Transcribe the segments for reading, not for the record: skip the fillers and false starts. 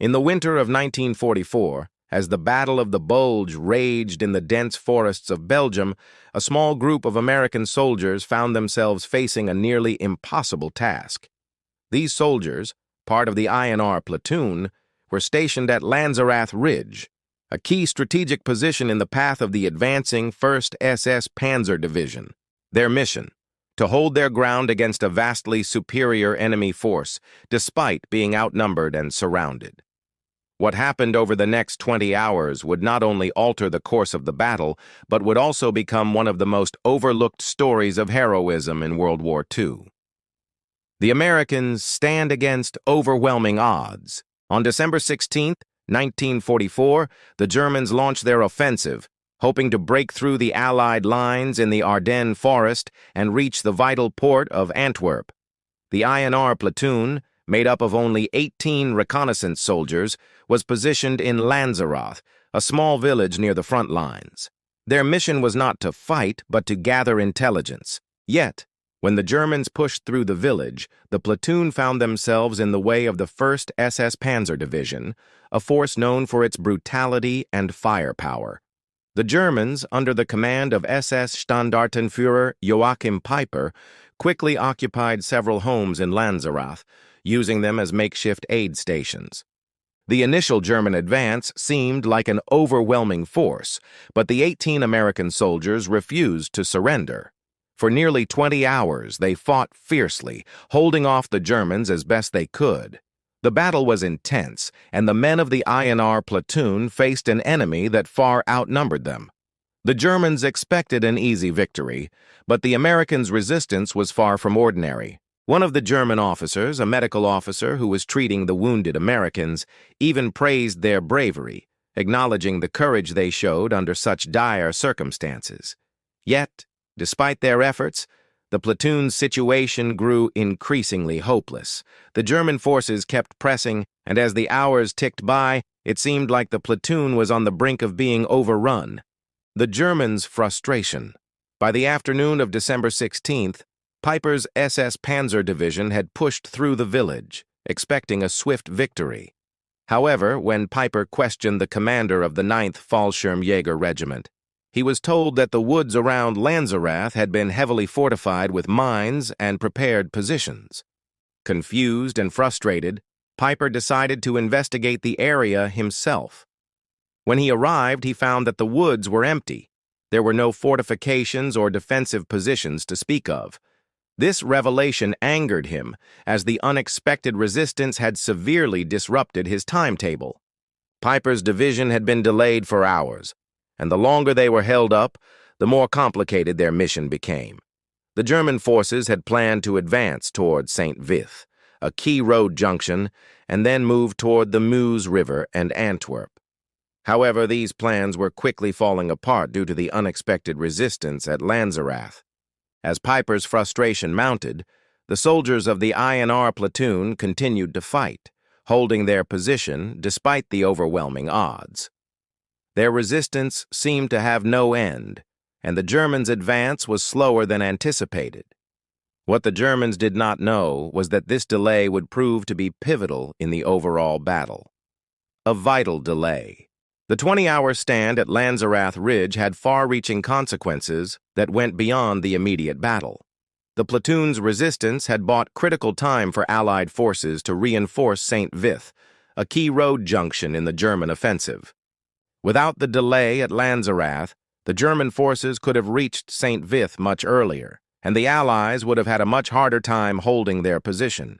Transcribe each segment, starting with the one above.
In the winter of 1944, as the Battle of the Bulge raged in the dense forests of Belgium, a small group of American soldiers found themselves facing a nearly impossible task. These soldiers, part of the I&R Platoon, were stationed at Lanzerath Ridge, a key strategic position in the path of the advancing 1st SS Panzer Division. Their mission: to hold their ground against a vastly superior enemy force, despite being outnumbered and surrounded. What happened over the next 20 hours would not only alter the course of the battle, but would also become one of the most overlooked stories of heroism in World War II. The Americans stand against overwhelming odds. On December 16, 1944, the Germans launched their offensive, hoping to break through the Allied lines in the Ardennes forest and reach the vital port of Antwerp. The I&R Platoon, made up of only 18 reconnaissance soldiers, was positioned in Lanzerath, a small village near the front lines. Their mission was not to fight, but to gather intelligence. Yet, when the Germans pushed through the village, the platoon found themselves in the way of the 1st SS Panzer Division, a force known for its brutality and firepower. The Germans, under the command of SS Standartenführer Joachim Peiper, quickly occupied several homes in Lanzerath, using them as makeshift aid stations. The initial German advance seemed like an overwhelming force, but the 18 American soldiers refused to surrender. For nearly 20 hours, they fought fiercely, holding off the Germans as best they could. The battle was intense, and the men of the I&R Platoon faced an enemy that far outnumbered them. The Germans expected an easy victory, but the Americans' resistance was far from ordinary. One of the German officers, a medical officer who was treating the wounded Americans, even praised their bravery, acknowledging the courage they showed under such dire circumstances. Yet, despite their efforts, the platoon's situation grew increasingly hopeless. The German forces kept pressing, and as the hours ticked by, it seemed like the platoon was on the brink of being overrun. The Germans' frustration. By the afternoon of December 16th, Peiper's SS Panzer Division had pushed through the village, expecting a swift victory. However, when Peiper questioned the commander of the 9th Fallschirmjäger Regiment, he was told that the woods around Lanzerath had been heavily fortified with mines and prepared positions. Confused and frustrated, Peiper decided to investigate the area himself. When he arrived, he found that the woods were empty. There were no fortifications or defensive positions to speak of. This revelation angered him, as the unexpected resistance had severely disrupted his timetable. Peiper's division had been delayed for hours, and the longer they were held up, the more complicated their mission became. The German forces had planned to advance toward St. Vith, a key road junction, and then move toward the Meuse River and Antwerp. However, these plans were quickly falling apart due to the unexpected resistance at Lanzerath. As Peiper's frustration mounted, the soldiers of the I&R Platoon continued to fight, holding their position despite the overwhelming odds. Their resistance seemed to have no end, and the Germans' advance was slower than anticipated. What the Germans did not know was that this delay would prove to be pivotal in the overall battle. A vital delay. The 20-hour stand at Lanzerath Ridge had far-reaching consequences that went beyond the immediate battle. The platoon's resistance had bought critical time for Allied forces to reinforce St. Vith, a key road junction in the German offensive. Without the delay at Lanzerath, the German forces could have reached St. Vith much earlier, and the Allies would have had a much harder time holding their position.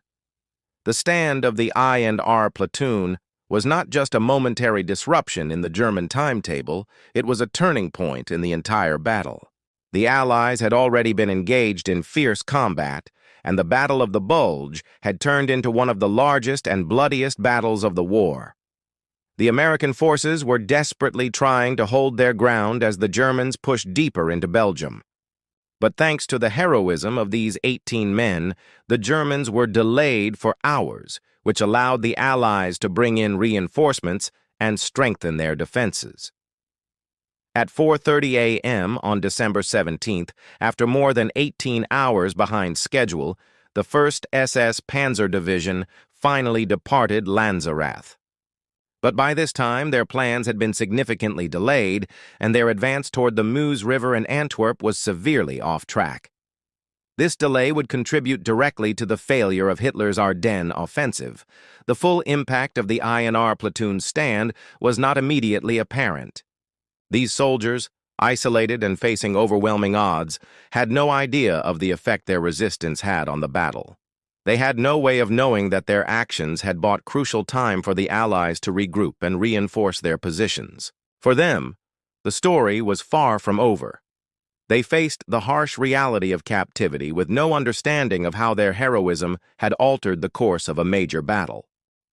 The stand of the I&R Platoon was not just a momentary disruption in the German timetable, it was a turning point in the entire battle. The Allies had already been engaged in fierce combat, and the Battle of the Bulge had turned into one of the largest and bloodiest battles of the war. The American forces were desperately trying to hold their ground as the Germans pushed deeper into Belgium. But thanks to the heroism of these 18 men, the Germans were delayed for hours, which allowed the Allies to bring in reinforcements and strengthen their defenses. At 4:30 a.m. on December 17th, after more than 18 hours behind schedule, the 1st SS Panzer Division finally departed Lanzerath. But by this time, their plans had been significantly delayed, and their advance toward the Meuse River and Antwerp was severely off track. This delay would contribute directly to the failure of Hitler's Ardennes offensive. The full impact of the I&R Platoon's stand was not immediately apparent. These soldiers, isolated and facing overwhelming odds, had no idea of the effect their resistance had on the battle. They had no way of knowing that their actions had bought crucial time for the Allies to regroup and reinforce their positions. For them, the story was far from over. They faced the harsh reality of captivity with no understanding of how their heroism had altered the course of a major battle.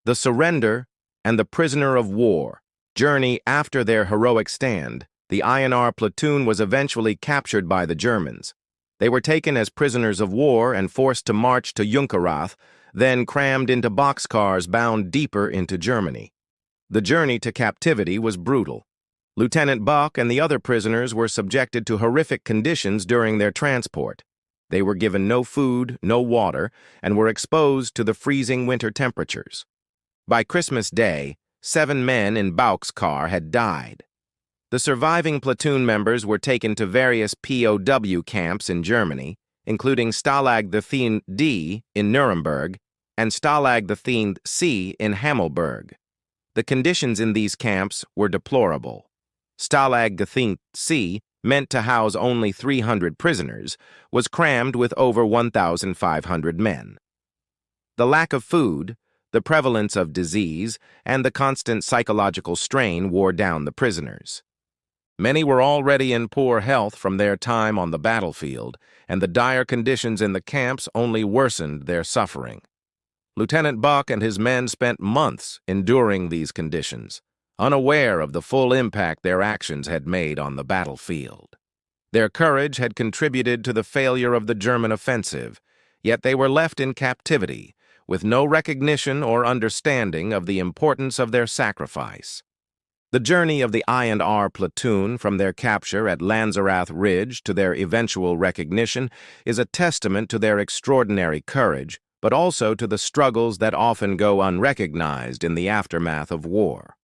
The surrender and the prisoner of war journey after their heroic stand, the I&R Platoon was eventually captured by the Germans. They were taken as prisoners of war and forced to march to Junkerath, then crammed into boxcars bound deeper into Germany. The journey to captivity was brutal. Lieutenant Buck and the other prisoners were subjected to horrific conditions during their transport. They were given no food, no water, and were exposed to the freezing winter temperatures. By Christmas Day, 7 men in Buck's car had died. The surviving platoon members were taken to various POW camps in Germany, including Stalag XIII-D in Nuremberg and Stalag XIII-C in Hammelburg. The conditions in these camps were deplorable. Stalag XIII-C, meant to house only 300 prisoners, was crammed with over 1,500 men. The lack of food, the prevalence of disease, and the constant psychological strain wore down the prisoners. Many were already in poor health from their time on the battlefield, and the dire conditions in the camps only worsened their suffering. Lieutenant Buck and his men spent months enduring these conditions, unaware of the full impact their actions had made on the battlefield. Their courage had contributed to the failure of the German offensive, yet they were left in captivity, with no recognition or understanding of the importance of their sacrifice. The journey of the I&R Platoon from their capture at Lanzerath Ridge to their eventual recognition is a testament to their extraordinary courage, but also to the struggles that often go unrecognized in the aftermath of war.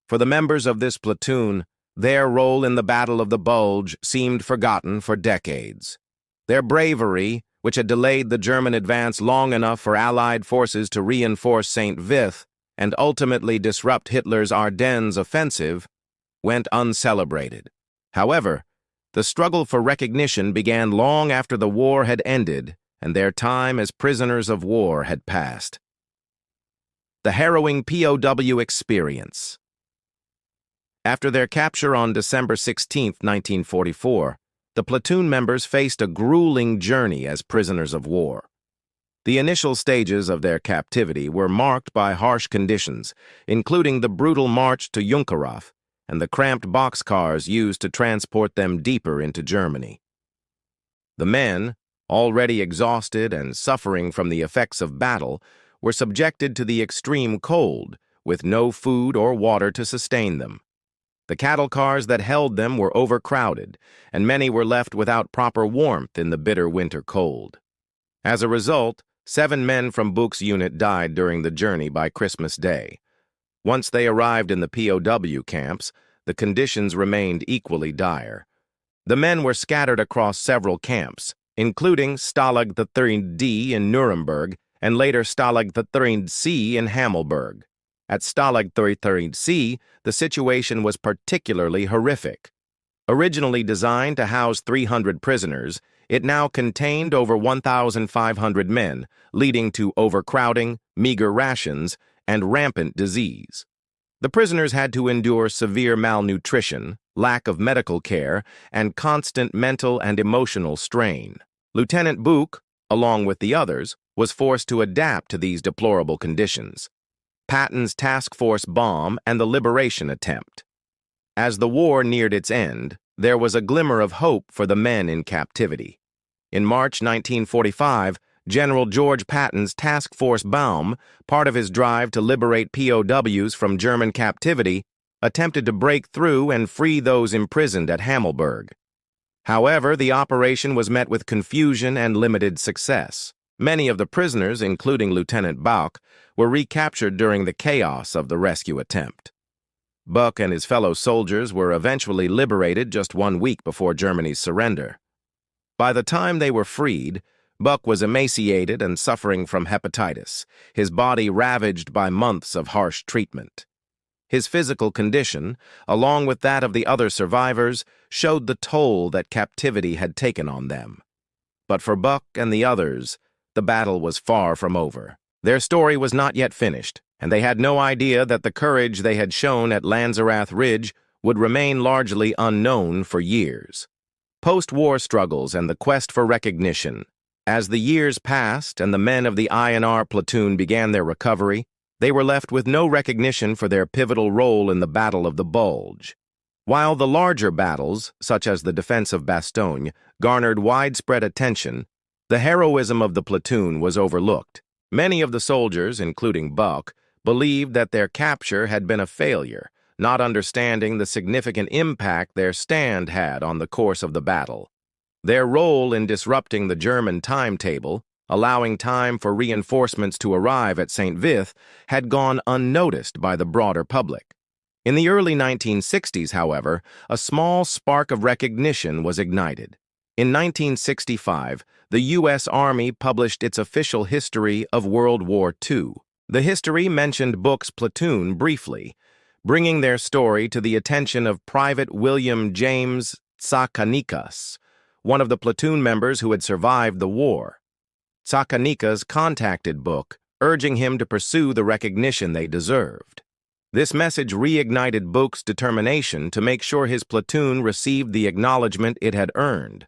For the members of this platoon, their role in the Battle of the Bulge seemed forgotten for decades. Their bravery, which had delayed the German advance long enough for Allied forces to reinforce St. Vith and ultimately disrupt Hitler's Ardennes offensive, went uncelebrated. However, the struggle for recognition began long after the war had ended and their time as prisoners of war had passed. The harrowing POW experience. After their capture on December 16, 1944, the platoon members faced a grueling journey as prisoners of war. The initial stages of their captivity were marked by harsh conditions, including the brutal march to Junkerath and the cramped boxcars used to transport them deeper into Germany. The men, already exhausted and suffering from the effects of battle, were subjected to the extreme cold, with no food or water to sustain them. The cattle cars that held them were overcrowded, and many were left without proper warmth in the bitter winter cold. As a result, 7 men from Buch's unit died during the journey by Christmas Day. Once they arrived in the POW camps, the conditions remained equally dire. The men were scattered across several camps, including Stalag XIII-D in Nuremberg and later Stalag XIII-C in Hammelburg. At Stalag XIII-C, the situation was particularly horrific. Originally designed to house 300 prisoners, it now contained over 1,500 men, leading to overcrowding, meager rations, and rampant disease. The prisoners had to endure severe malnutrition, lack of medical care, and constant mental and emotional strain. Lieutenant Buch, along with the others, was forced to adapt to these deplorable conditions. Patton's task force Baum and the liberation attempt. As the war neared its end, there was a glimmer of hope for the men in captivity. In March 1945, General George Patton's task force Baum, part of his drive to liberate POWs from German captivity, attempted to break through and free those imprisoned at Hammelburg. However, the operation was met with confusion and limited success. Many of the prisoners, including Lieutenant Bauch, were recaptured during the chaos of the rescue attempt. Buck and his fellow soldiers were eventually liberated just 1 week before Germany's surrender. By the time they were freed, Buck was emaciated and suffering from hepatitis, his body ravaged by months of harsh treatment. His physical condition, along with that of the other survivors, showed the toll that captivity had taken on them. But for Buck and the others, the battle was far from over. Their story was not yet finished, and they had no idea that the courage they had shown at Lanzerath Ridge would remain largely unknown for years. Post-war struggles and the quest for recognition. As the years passed and the men of the I&R Platoon began their recovery, they were left with no recognition for their pivotal role in the Battle of the Bulge. While the larger battles, such as the defense of Bastogne, garnered widespread attention, the heroism of the platoon was overlooked. Many of the soldiers, including Buck, believed that their capture had been a failure, not understanding the significant impact their stand had on the course of the battle. Their role in disrupting the German timetable, allowing time for reinforcements to arrive at St. Vith, had gone unnoticed by the broader public. In the early 1960s, however, a small spark of recognition was ignited. In 1965, the U.S. Army published its official history of World War II. The history mentioned Buck's platoon briefly, bringing their story to the attention of Private William James Tsakanikas, one of the platoon members who had survived the war. Tsakanikas contacted Buck, urging him to pursue the recognition they deserved. This message reignited Buck's determination to make sure his platoon received the acknowledgement it had earned.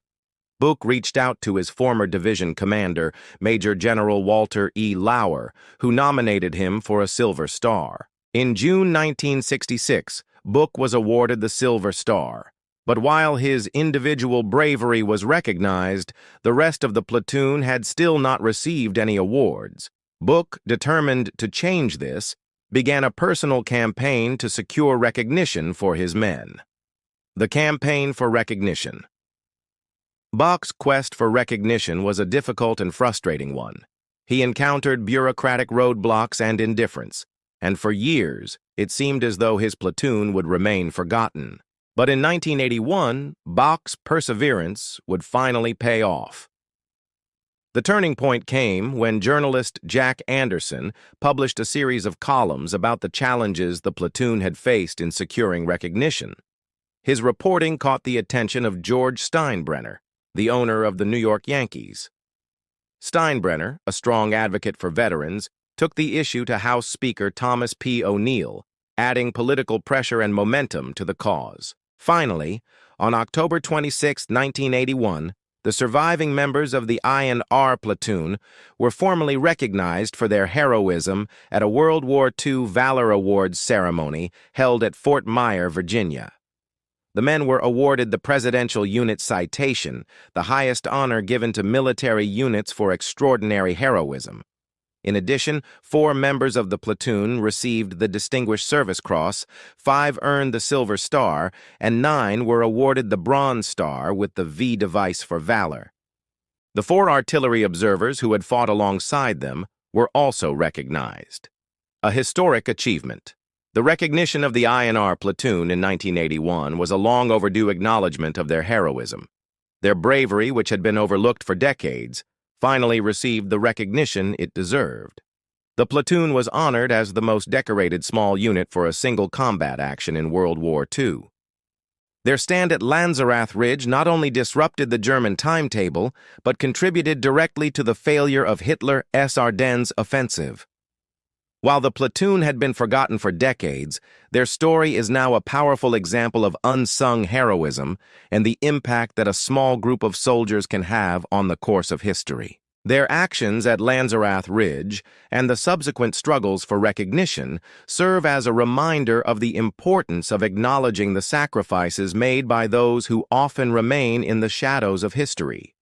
Buck reached out to his former division commander, Major General Walter E. Lauer, who nominated him for a Silver Star. In June 1966, Buck was awarded the Silver Star. But while his individual bravery was recognized, the rest of the platoon had still not received any awards. Buck, determined to change this, began a personal campaign to secure recognition for his men. The Campaign for Recognition. Buck's quest for recognition was a difficult and frustrating one. He encountered bureaucratic roadblocks and indifference, and for years it seemed as though his platoon would remain forgotten. But in 1981, Buck's perseverance would finally pay off. The turning point came when journalist Jack Anderson published a series of columns about the challenges the platoon had faced in securing recognition. His reporting caught the attention of George Steinbrenner, the owner of the New York Yankees. Steinbrenner, a strong advocate for veterans, took the issue to House Speaker Thomas P. O'Neill, adding political pressure and momentum to the cause. Finally, on October 26, 1981, the surviving members of the I&R Platoon were formally recognized for their heroism at a World War II Valor Awards ceremony held at Fort Myer, Virginia. The men were awarded the Presidential Unit Citation, the highest honor given to military units for extraordinary heroism. In addition, 4 members of the platoon received the Distinguished Service Cross, 5 earned the Silver Star, and 9 were awarded the Bronze Star with the V device for Valor. The 4 artillery observers who had fought alongside them were also recognized. A historic achievement. The recognition of the I&R Platoon in 1981 was a long overdue acknowledgement of their heroism. Their bravery, which had been overlooked for decades, finally received the recognition it deserved. The platoon was honored as the most decorated small unit for a single combat action in World War II. Their stand at Lanzerath Ridge not only disrupted the German timetable, but contributed directly to the failure of Hitler's Ardennes offensive. While the platoon had been forgotten for decades, their story is now a powerful example of unsung heroism and the impact that a small group of soldiers can have on the course of history. Their actions at Lanzerath Ridge and the subsequent struggles for recognition serve as a reminder of the importance of acknowledging the sacrifices made by those who often remain in the shadows of history.